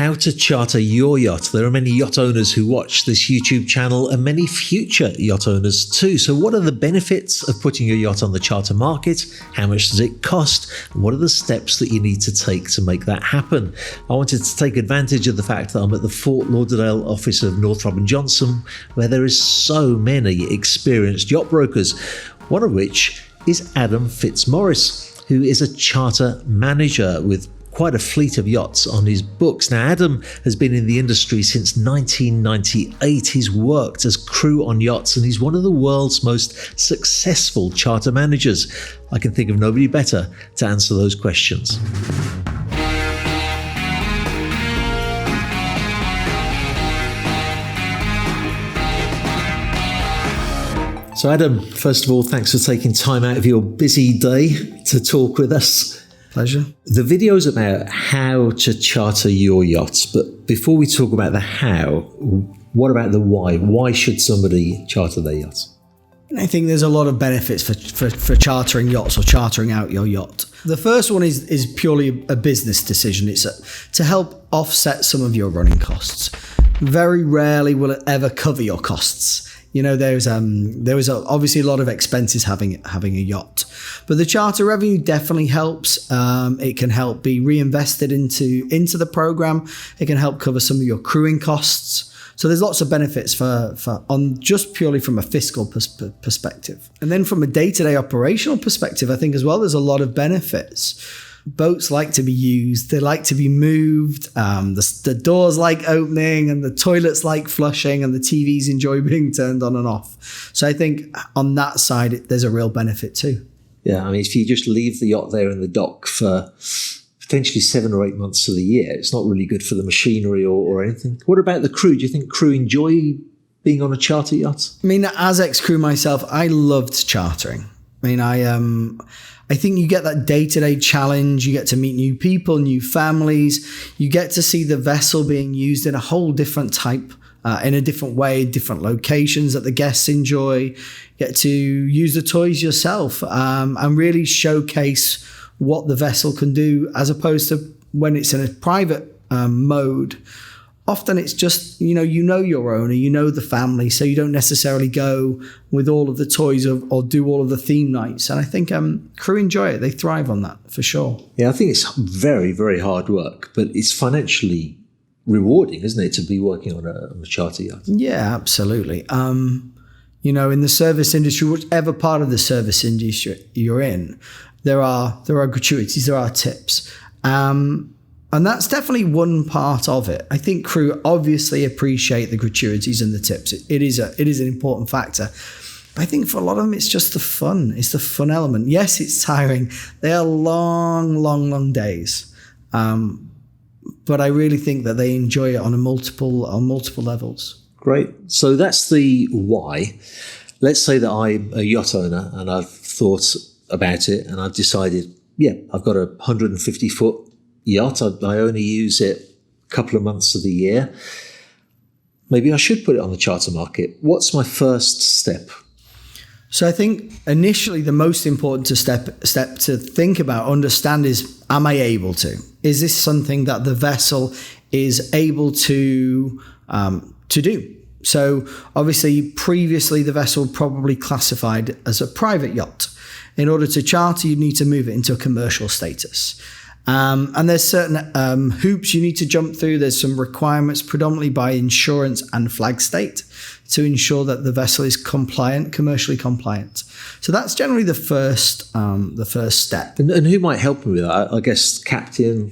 how to charter your yacht. There are many yacht owners who watch this YouTube channel and many future yacht owners too. So what are the benefits of putting your yacht on the charter market? How much does it cost? And what are the steps that you need to take to make that happen? I wanted to take advantage of the fact that I'm at the Fort Lauderdale office of Northup & Johnson, where there is so many experienced yacht brokers, one of which is Adam Fitzmaurice, who is a charter manager with quite a fleet of yachts on his books. Now, Adam has been in the industry since 1998. He's worked as crew on yachts and he's one of the world's most successful charter managers. I can think of nobody better to answer those questions. So Adam, first of all, thanks for taking time out of your busy day to talk with us. Pleasure. The video's about how to charter your yachts, but before we talk about the how, what about the why? Why should somebody charter their yachts? I think there's a lot of benefits for chartering yachts or chartering out your yacht. The first one is purely a business decision. It's to help offset some of your running costs. Very rarely will it ever cover your costs. You know, there is obviously a lot of expenses having a yacht, but the charter revenue definitely helps. It can help be reinvested into the program. It can help cover some of your crewing costs. So there's lots of benefits for on just purely from a fiscal perspective. And then from a day-to-day operational perspective, I think as well, there's a lot of benefits. Boats like to be used, they like to be moved, the doors like opening and the toilets like flushing and the TVs enjoy being turned on and off. So I think on that side, there's a real benefit too. Yeah, I mean, if you just leave the yacht there in the dock for potentially 7 or 8 months of the year, it's not really good for the machinery or anything. What about the crew? Do you think crew enjoy being on a charter yacht? I mean, as ex-crew myself, I loved chartering. I mean, I think you get that day-to-day challenge. You get to meet new people, new families. You get to see the vessel being used in a whole different type, in a different way, different locations that the guests enjoy. You get to use the toys yourself and really showcase what the vessel can do, as opposed to when it's in a private mode. Often it's just, you know your owner, you know the family, so you don't necessarily go with all of the toys or do all of the theme nights. And I think crew enjoy it. They thrive on that for sure. Yeah, I think it's very, very hard work, but it's financially rewarding, isn't it, to be working on a charter yacht? Yeah, absolutely. In the service industry, whichever part of the service industry you're in, there are gratuities, there are tips. And that's definitely one part of it. I think crew obviously appreciate the gratuities and the tips. It is an important factor. But I think for a lot of them, it's just the fun. It's the fun element. Yes, it's tiring. They are long, long, long days. But I really think that they enjoy it on multiple levels. Great. So that's the why. Let's say that I'm a yacht owner and I've thought about it and I've decided, I've got a 150-foot yacht. I only use it a couple of months of the year. Maybe I should put it on the charter market. What's my first step? So I think initially the most important step to think about, understand is, am I able to? Is this something that the vessel is able to do? So obviously previously the vessel probably classified as a private yacht. In order to charter, you need to move it into a commercial status. And there's certain hoops you need to jump through. There's some requirements predominantly by insurance and flag state to ensure that the vessel is compliant, commercially compliant. So that's generally the first step. And who might help me with that? I guess captain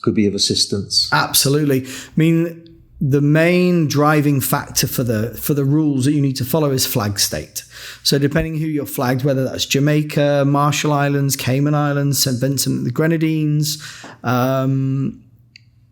could be of assistance. Absolutely. I mean, the main driving factor for the rules that you need to follow is flag state. So depending who you're flagged, whether that's Jamaica, Marshall Islands, Cayman Islands, St. Vincent and the Grenadines,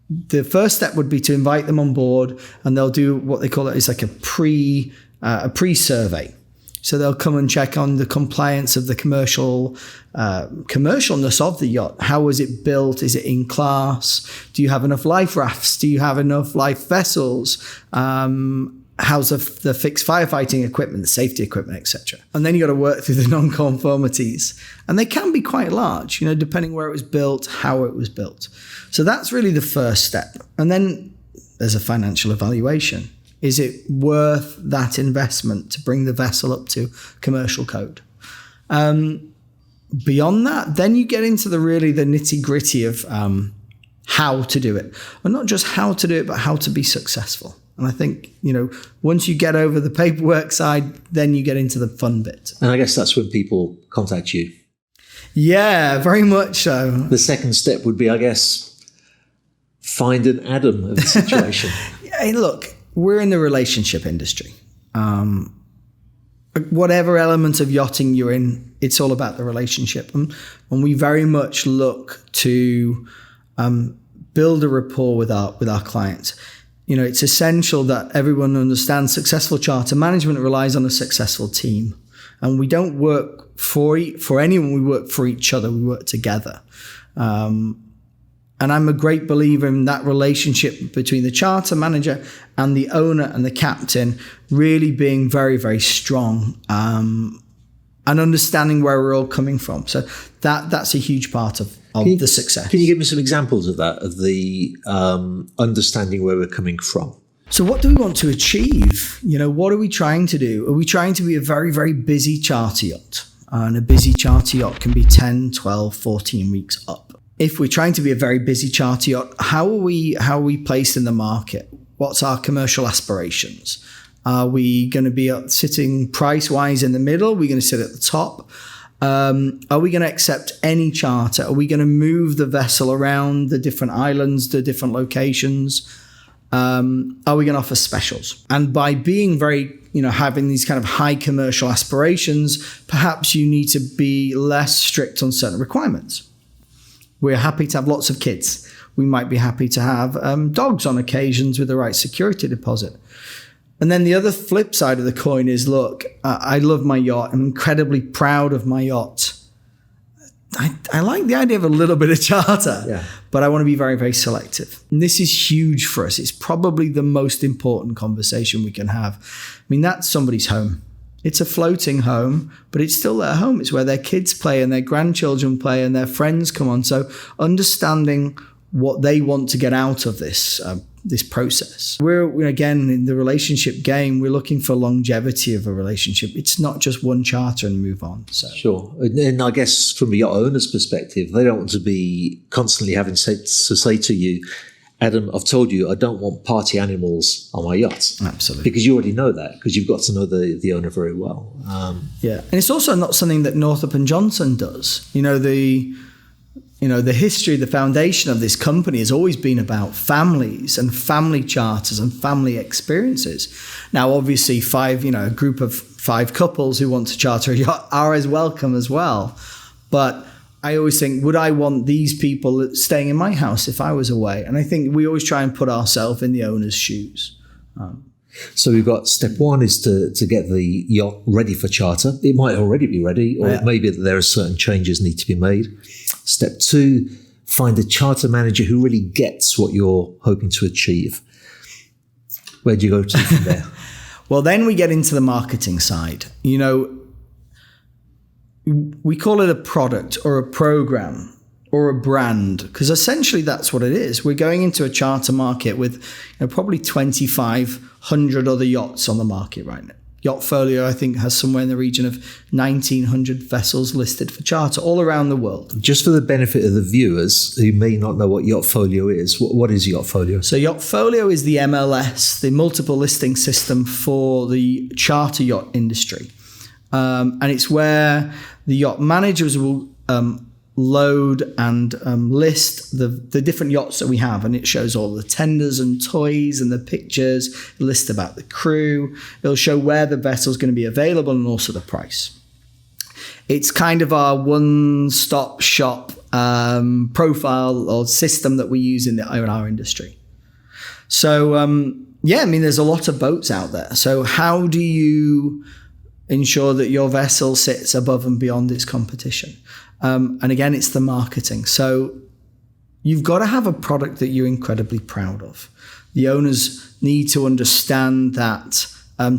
the first step would be to invite them on board, and they'll do what they call it is like a pre-survey. So they'll come and check on the compliance of the commercialness of the yacht. How was it built? Is it in class? Do you have enough life rafts? Do you have enough life vessels? how's the fixed firefighting equipment, the safety equipment, etc. And then you got to work through the non-conformities, and they can be quite large, depending where it was built, how it was built. So that's really the first step. And then there's a financial evaluation. Is it worth that investment to bring the vessel up to commercial code? Beyond that, then you get into the nitty-gritty of how to do it. And not just how to do it, but how to be successful. And I think, once you get over the paperwork side, then you get into the fun bit. And I guess that's when people contact you. Yeah, very much so. The second step would be, I guess, find an Adam of the situation. Hey, look, we're in the relationship industry. Whatever element of yachting you're in, it's all about the relationship. And we very much look to build a rapport with our clients. It's essential that everyone understands successful charter management relies on a successful team. And we don't work for anyone, we work for each other, we work together. And I'm a great believer in that relationship between the charter manager and the owner and the captain really being very, very strong and understanding where we're all coming from. So that's a huge part of the success. Can you give me some examples of that, of the understanding where we're coming from? So what do we want to achieve? What are we trying to do? Are we trying to be a very, very busy charter yacht? And a busy charter yacht can be 10, 12, 14 weeks up. If we're trying to be a very busy charter yacht, how are we placed in the market? What's our commercial aspirations? Are we going to be sitting price-wise in the middle? Are we going to sit at the top? Are we going to accept any charter? Are we going to move the vessel around the different islands, the different locations? Are we going to offer specials? And by being very, having these kind of high commercial aspirations, perhaps you need to be less strict on certain requirements. We're happy to have lots of kids. We might be happy to have dogs on occasions with the right security deposit. And then the other flip side of the coin is, look, I love my yacht. I'm incredibly proud of my yacht. I like the idea of a little bit of charter, but I want to be very, very selective. And this is huge for us. It's probably the most important conversation we can have. I mean, that's somebody's home. It's a floating home, but it's still their home. It's where their kids play and their grandchildren play and their friends come on. So understanding what they want to get out of this process. We're, again, in the relationship game, we're looking for longevity of a relationship. It's not just one charter and move on. So. Sure. And I guess from a yacht owner's perspective, they don't want to be constantly having to say to you, Adam, I've told you I don't want party animals on my yacht. Absolutely. Because you already know that, because you've got to know the owner very well. Yeah. And it's also not something that Northup and Johnson does. The history, the foundation of this company has always been about families and family charters and family experiences. Now, obviously, a group of 5 couples who want to charter a yacht are as welcome as well. But I always think, would I want these people staying in my house if I was away? And I think we always try and put ourselves in the owner's shoes. So we've got step 1 is to get the yacht ready for charter. It might already be ready, or maybe there are certain changes need to be made. Step 2, find a charter manager who really gets what you're hoping to achieve. Where do you go to from there? Well, then we get into the marketing side. We call it a product or a program or a brand, because essentially that's what it is. We're going into a charter market with probably 2,500 other yachts on the market right now. Yachtfolio, I think, has somewhere in the region of 1,900 vessels listed for charter all around the world. Just for the benefit of the viewers who may not know what Yachtfolio is, what is Yachtfolio? So Yachtfolio is the MLS, the multiple listing system for the charter yacht industry. And it's where the yacht managers will load and list the different yachts that we have, and it shows all the tenders and toys and the pictures, a list about the crew. It'll show where the vessel's going to be available and also the price. It's kind of our one-stop shop profile or system that we use in our industry. So there's a lot of boats out there. So how do you ensure that your vessel sits above and beyond its competition? And again, it's the marketing. So you've got to have a product that you're incredibly proud of. The owners need to understand that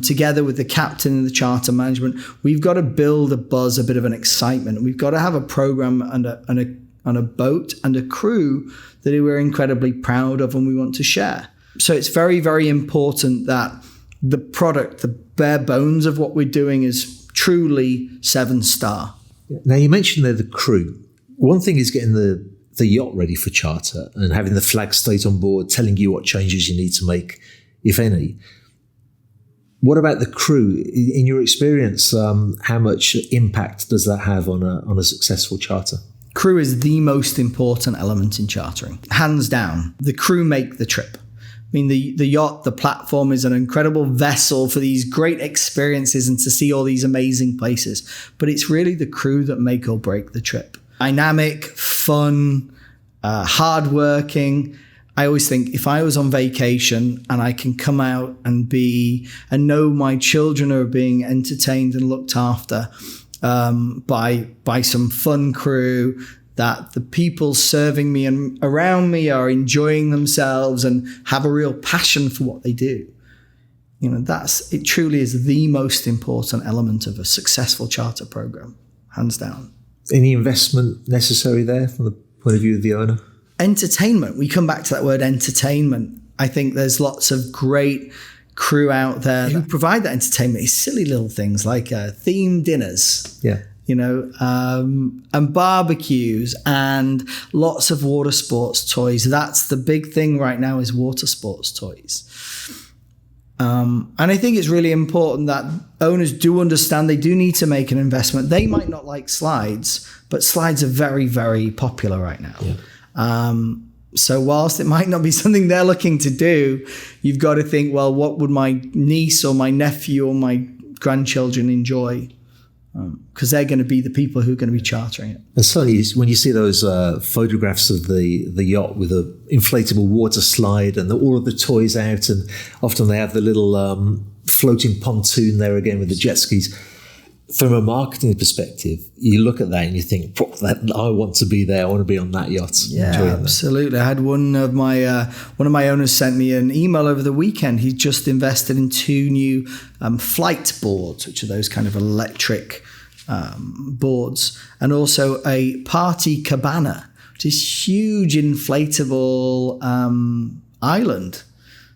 together with the captain and the charter management, we've got to build a buzz, a bit of an excitement. We've got to have a program and a boat and a crew that we're incredibly proud of and we want to share. So it's very, very important that the product, the bare bones of what we're doing is truly 7-star. Now, you mentioned there the crew. One thing is getting the yacht ready for charter and having the flag state on board, telling you what changes you need to make, if any. What about the crew? In your experience, how much impact does that have on a successful charter? Crew is the most important element in chartering. Hands down, the crew make the trip. I mean, the yacht, the platform is an incredible vessel for these great experiences and to see all these amazing places. But it's really the crew that make or break the trip. Dynamic, fun, hardworking. I always think if I was on vacation and I can come out and know my children are being entertained and looked after by some fun crew, that the people serving me and around me are enjoying themselves and have a real passion for what they do. You know, it truly is the most important element of a successful charter program, hands down. Any investment necessary there from the point of view of the owner? Entertainment. We come back to that word entertainment. I think there's lots of great crew out there who provide that entertainment. It's silly little things like themed dinners. Yeah. You know, and barbecues and lots of water sports toys. That's the big thing right now is water sports toys. And I think it's really important that owners do understand they do need to make an investment. They might not like slides, but slides are very, very popular right now. Yeah. So whilst it might not be something they're looking to do, you've got to think, well, what would my niece or my nephew or my grandchildren enjoy? Because they're going to be the people who are going to be chartering it. And certainly when you see those photographs of the yacht with an inflatable water slide and all of the toys out, and often they have the little floating pontoon there again with the jet skis. From a marketing perspective, you look at that and you think, I want to be there. I want to be on that yacht. Yeah, absolutely. I had one of my owners sent me an email over the weekend. He just invested in 2 new flight boards, which are those kind of electric boards, and also a party cabana, which is huge inflatable island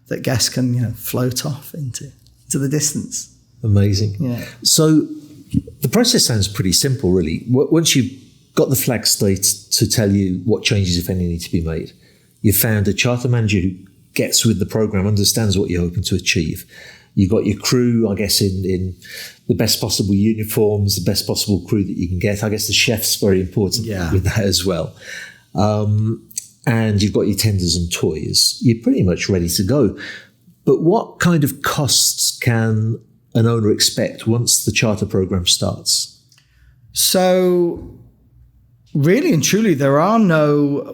that guests can float off into the distance. Amazing. Yeah. So the process sounds pretty simple, really. Once you've got the flag state to tell you what changes, if any, need to be made, you've found a charter manager who gets with the program, understands what you're hoping to achieve. You've got your crew, I guess, in the best possible uniforms, the best possible crew that you can get. I guess the chef's very important with that as well. And you've got your tenders and toys. You're pretty much ready to go. But what kind of costs can an owner expect once the charter program starts? So really and truly,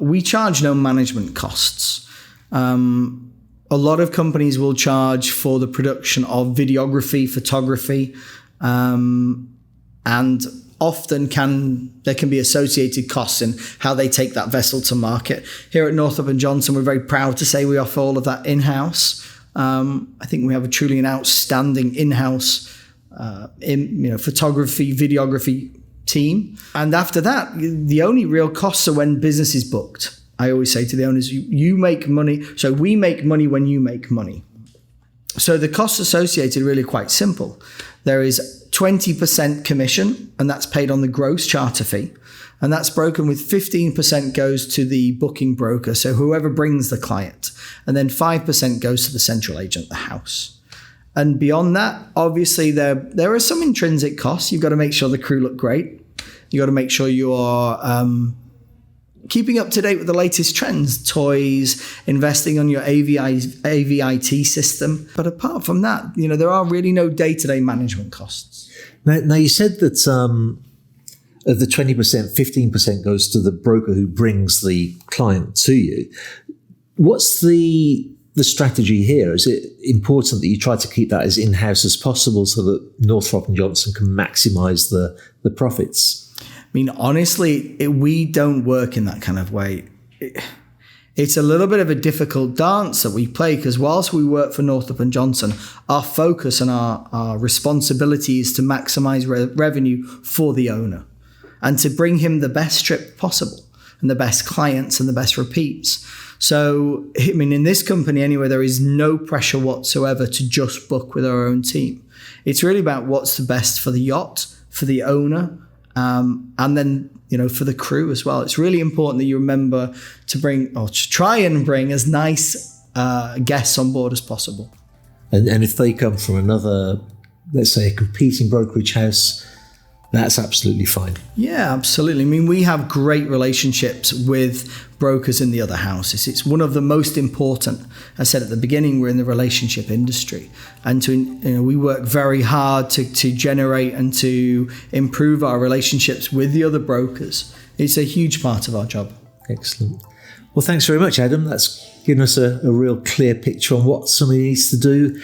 we charge no management costs. A lot of companies will charge for the production of videography, photography, and often there can be associated costs in how they take that vessel to market. Here at Northup and Johnson, we're very proud to say we offer all of that in-house. I think we have an outstanding in-house photography, videography team. And after that, the only real costs are when business is booked. I always say to the owners, you make money. So we make money when you make money. So the costs associated are really quite simple. There is 20% commission, and that's paid on the gross charter fee. And that's broken with 15% goes to the booking broker, so whoever brings the client. And then 5% goes to the central agent, the house. And beyond that, obviously, there are some intrinsic costs. You've got to make sure the crew look great. You've got to make sure you are keeping up to date with the latest trends, toys, investing on your AVIT system. But apart from that, there are really no day-to-day management costs. Now you said that of the 20%, 15% goes to the broker who brings the client to you. What's the strategy here? Is it important that you try to keep that as in-house as possible so that Northup and Johnson can maximize the profits? I mean, honestly, we don't work in that kind of way. it's a little bit of a difficult dance that we play, because whilst we work for Northup and Johnson, our focus and our responsibility is to maximize revenue for the owner and to bring him the best trip possible and the best clients and the best repeats. So, I mean, in this company anyway, there is no pressure whatsoever to just book with our own team. It's really about what's the best for the yacht, for the owner, and then, for the crew as well. It's really important that you remember to bring, or to try and bring, as nice guests on board as possible. And if they come from another, let's say, a competing brokerage house, that's absolutely fine. Yeah, absolutely. I mean, we have great relationships with brokers in the other houses. It's one of the most important. I said at the beginning, we're in the relationship industry, and we work very hard to generate and to improve our relationships with the other brokers. It's a huge part of our job. Excellent. Well, thanks very much, Adam. That's given us a real clear picture on what somebody needs to do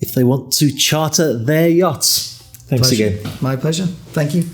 if they want to charter their yachts. Thanks again. My pleasure. Thank you.